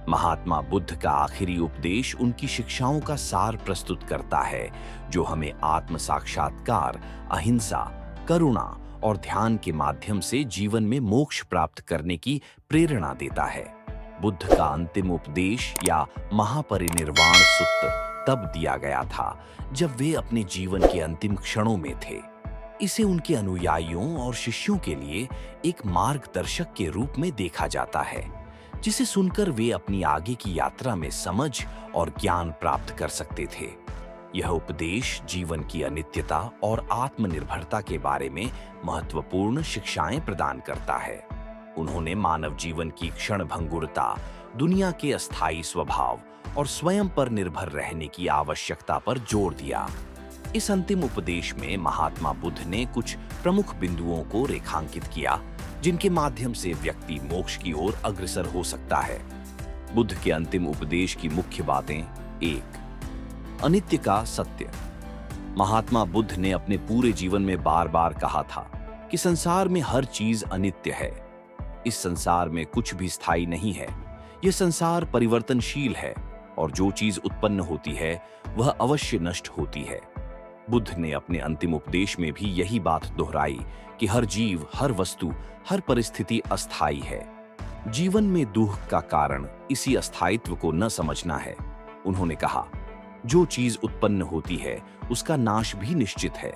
महात्मा बुद्ध का आखिरी उपदेश उनकी शिक्षाओं का सार प्रस्तुत करता है, जो हमें आत्म साक्षात्कार, अहिंसा, करुणा और ध्यान के माध्यम से जीवन में मोक्ष प्राप्त करने की प्रेरणा देता है। बुद्ध का अंतिम उपदेश या महापरिनिर्वाण सूत्र तब दिया गया था जब वे अपने जीवन के अंतिम क्षणों में थे। इसे उनके अनुयायियों और शिष्यों के लिए एक मार्गदर्शक के रूप में देखा जाता है, जिसे सुनकर वे अपनी आगे की यात्रा में समझ और ज्ञान प्राप्त कर सकते थे। यह उपदेश जीवन की अनित्यता और आत्मनिर्भरता के बारे में महत्वपूर्ण शिक्षाएं प्रदान करता है। उन्होंने मानव जीवन की क्षणभंगुरता, दुनिया के अस्थायी स्वभाव और स्वयं पर निर्भर रहने की आवश्यकता पर जोर दिया। इस अंतिम उपदेश में महात्मा बुद्ध ने कुछ प्रमुख बिंदुओं को रेखांकित किया, जिनके माध्यम से व्यक्ति मोक्ष की ओर अग्रसर हो सकता है। बुद्ध के अंतिम उपदेश की मुख्य बातें: 1. अनित्य का सत्य। महात्मा बुद्ध ने अपने पूरे जीवन में बार बार कहा था कि संसार में हर चीज अनित्य है। इस संसार में कुछ भी स्थायी नहीं है। यह संसार परिवर्तनशील है और जो चीज उत्पन्न होती है वह अवश्य नष्ट होती है। बुद्ध ने अपने अंतिम उपदेश में भी यही बात दोहराई कि हर जीव, हर वस्तु, हर परिस्थिति अस्थायी है। जीवन में दुख का कारण इसी अस्थायित्व को न समझना है। उन्होंने कहा, जो चीज उत्पन्न होती है उसका नाश भी निश्चित है,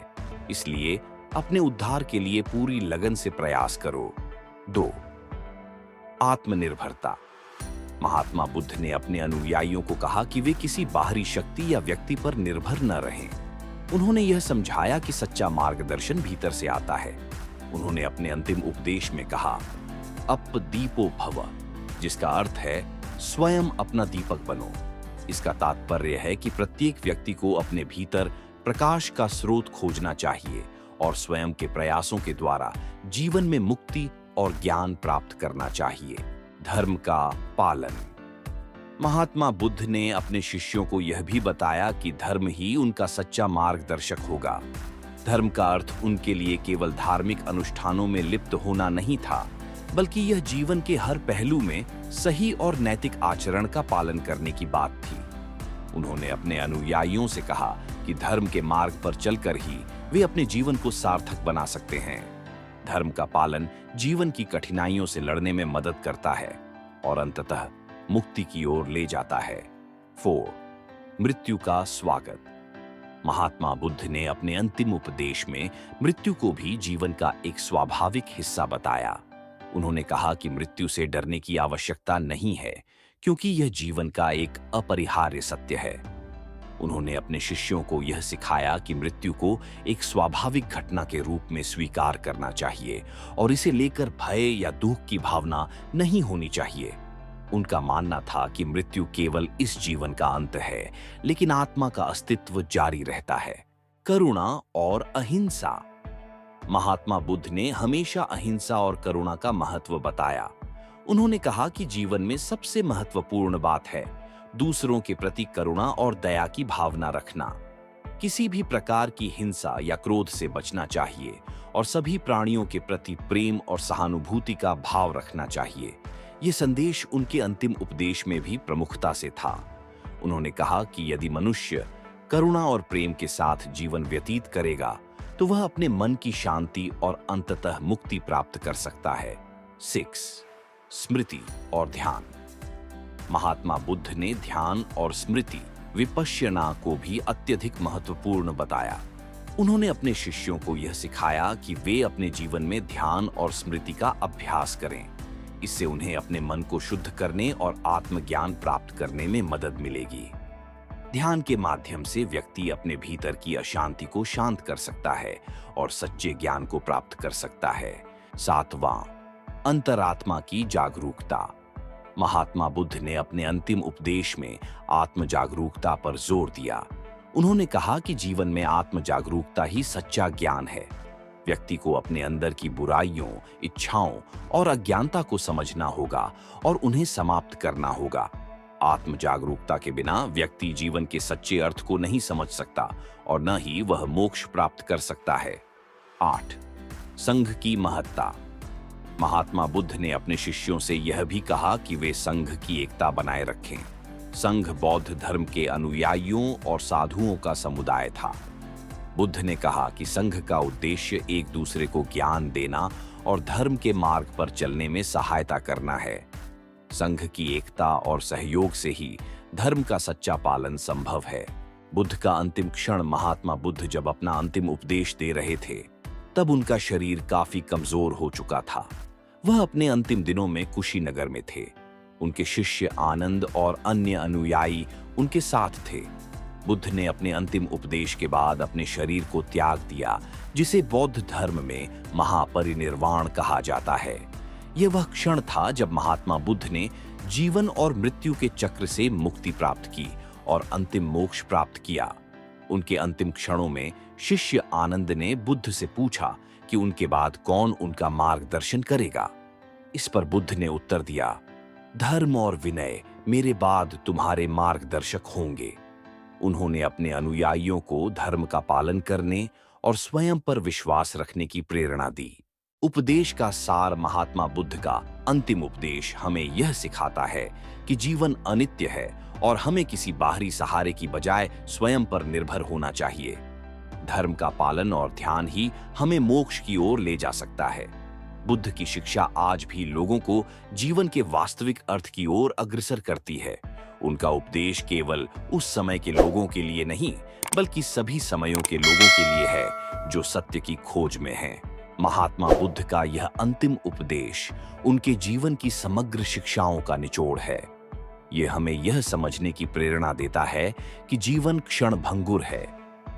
इसलिए अपने उद्धार के लिए पूरी लगन से प्रयास करो। 2. आत्मनिर्भरता। महात्मा बुद्ध ने अपने अनुयायियों को कहा कि वे किसी बाहरी शक्ति या व्यक्ति पर निर्भर न रहें। उन्होंने यह समझाया कि सच्चा मार्गदर्शन भीतर से आता है। उन्होंने अपने अंतिम उपदेश में कहा, अप दीपो भव, जिसका अर्थ है स्वयं अपना दीपक बनो। इसका तात्पर्य है कि प्रत्येक व्यक्ति को अपने भीतर प्रकाश का स्रोत खोजना चाहिए और स्वयं के प्रयासों के द्वारा जीवन में मुक्ति और ज्ञान प्राप्त करना चाहिए। धर्म का पालन। महात्मा बुद्ध ने अपने शिष्यों को यह भी बताया कि धर्म ही उनका सच्चा मार्गदर्शक होगा। धर्म का अर्थ उनके लिए केवल धार्मिक अनुष्ठानों में लिप्त होना नहीं था, बल्कि यह जीवन के हर पहलू में सही और नैतिक आचरण का पालन करने की बात थी। उन्होंने अपने अनुयायियों से कहा कि धर्म के मार्ग पर चलकर ही वे अपने जीवन को सार्थक बना सकते हैं। धर्म का पालन जीवन की कठिनाइयों से लड़ने में मदद करता है और अंततः मुक्ति की ओर ले जाता है। 4. मृत्यु का स्वागत। महात्मा बुद्ध ने अपने अंतिम उपदेश में मृत्यु को भी जीवन का एक स्वाभाविक हिस्सा बताया। उन्होंने कहा कि मृत्यु से डरने की आवश्यकता नहीं है, क्योंकि यह जीवन का एक अपरिहार्य सत्य है। उन्होंने अपने शिष्यों को यह सिखाया कि मृत्यु को एक स्वाभाविक घटना के रूप में स्वीकार करना चाहिए और इसे लेकर भय या दुख की भावना नहीं होनी चाहिए। उनका मानना था कि मृत्यु केवल इस जीवन का अंत है, लेकिन आत्मा का अस्तित्व जारी रहता है। करुणा और अहिंसा। महात्मा बुद्ध ने हमेशा अहिंसा और करुणा का महत्व बताया। उन्होंने कहा कि जीवन में सबसे महत्वपूर्ण बात है दूसरों के प्रति करुणा और दया की भावना रखना। किसी भी प्रकार की हिंसा या क्रोध से बचना चाहिए और सभी प्राणियों के प्रति प्रेम और सहानुभूति का भाव रखना चाहिए। यह संदेश उनके अंतिम उपदेश में भी प्रमुखता से था। उन्होंने कहा कि यदि मनुष्य करुणा और प्रेम के साथ जीवन व्यतीत करेगा तो वह अपने मन की शांति और अंततः मुक्ति प्राप्त कर सकता है। 6. स्मृति और ध्यान। महात्मा बुद्ध ने ध्यान और स्मृति विपश्यना को भी अत्यधिक महत्वपूर्ण बताया। उन्होंने अपने शिष्यों को यह सिखाया कि वे अपने जीवन में ध्यान और स्मृति का अभ्यास करें। इससे उन्हें अपने मन को शुद्ध करने और आत्मज्ञान प्राप्त करने में मदद मिलेगी। ध्यान के माध्यम से व्यक्ति अपने भीतर की अशांति को शांत कर सकता है और सच्चे ज्ञान को प्राप्त कर सकता है। 7वां, अंतरात्मा की जागरूकता। महात्मा बुद्ध ने अपने अंतिम उपदेश में आत्म जागरूकता पर जोर दिया। उन्होंने कहा कि जीवन में आत्म जागरूकता ही सच्चा ज्ञान है। व्यक्ति को अपने अंदर की बुराइयों, इच्छाओं और अज्ञानता को समझना होगा और उन्हें समाप्त करना होगा। आत्म जागरूकता के बिना व्यक्ति जीवन के सच्चे अर्थ को नहीं समझ सकता और न ही वह मोक्ष प्राप्त कर सकता है। 8. संघ की महत्ता। महात्मा बुद्ध ने अपने शिष्यों से यह भी कहा कि वे संघ की एकता बनाए रखें। संघ बौद्ध धर्म के अनुयायियों और साधुओं का समुदाय था। बुद्ध ने कहा कि संघ का उद्देश्य एक दूसरे को ज्ञान देना और धर्म के मार्ग पर चलने में सहायता करना है। संघ की एकता और सहयोग से ही धर्म का सच्चा पालन संभव है। बुद्ध का अंतिम क्षण महात्मा बुद्ध जब अपना अंतिम उपदेश दे रहे थे, तब उनका शरीर काफी कमजोर हो चुका था। वह अपने अंतिम दिनों में कुशीनगर में थे। उनके शिष्य आनंद और अन्य अनुयायी उनके साथ थे। बुद्ध ने अपने अंतिम उपदेश के बाद अपने शरीर को त्याग दिया, जिसे बौद्ध धर्म में महापरिनिर्वाण कहा जाता है। यह वह क्षण था जब महात्मा बुद्ध ने जीवन और मृत्यु के चक्र से मुक्ति प्राप्त की और अंतिम मोक्ष प्राप्त किया। उनके अंतिम क्षणों में शिष्य आनंद ने बुद्ध से पूछा कि उनके बाद कौन उनका मार्गदर्शन करेगा। इस पर बुद्ध ने उत्तर दिया, धर्म और विनय मेरे बाद तुम्हारे मार्गदर्शक होंगे। उन्होंने अपने अनुयायियों को धर्म का पालन करने और स्वयं पर विश्वास रखने की प्रेरणा दी। उपदेश का सार महात्मा बुद्ध का अंतिम उपदेश हमें यह सिखाता है कि जीवन अनित्य है और हमें किसी बाहरी सहारे की बजाय स्वयं पर निर्भर होना चाहिए। धर्म का पालन और ध्यान ही हमें मोक्ष की ओर ले जा सकता है। बुद्ध की शिक्षा आज भी लोगों को जीवन के वास्तविक अर्थ की ओर अग्रसर करती है। उनका उपदेश केवल उस समय के लोगों के लिए नहीं, बल्कि सभी समयों के लोगों के लिए है जो सत्य की खोज में हैं। महात्मा बुद्ध का यह अंतिम उपदेश उनके जीवन की समग्र शिक्षाओं का निचोड़ है। यह हमें यह समझने की प्रेरणा देता है कि जीवन क्षणभंगुर है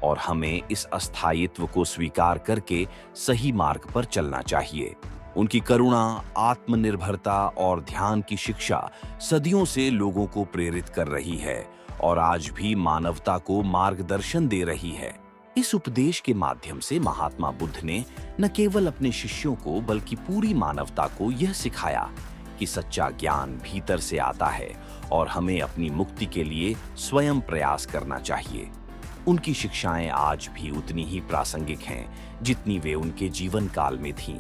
और हमें इस अस्थायित्व को स्वीकार करके सही मार्ग पर चलना चाहिए। उनकी करुणा, आत्मनिर्भरता और ध्यान की शिक्षा सदियों से लोगों को प्रेरित कर रही है और आज भी मानवता को मार्गदर्शन दे रही है। इस उपदेश के माध्यम से महात्मा बुद्ध ने न केवल अपने शिष्यों को बल्कि पूरी मानवता को यह सिखाया कि सच्चा ज्ञान भीतर से आता है और हमें अपनी मुक्ति के लिए स्वयं प्रयास करना चाहिए। उनकी शिक्षाएं आज भी उतनी ही प्रासंगिक हैं जितनी वे उनके जीवन काल में थीं।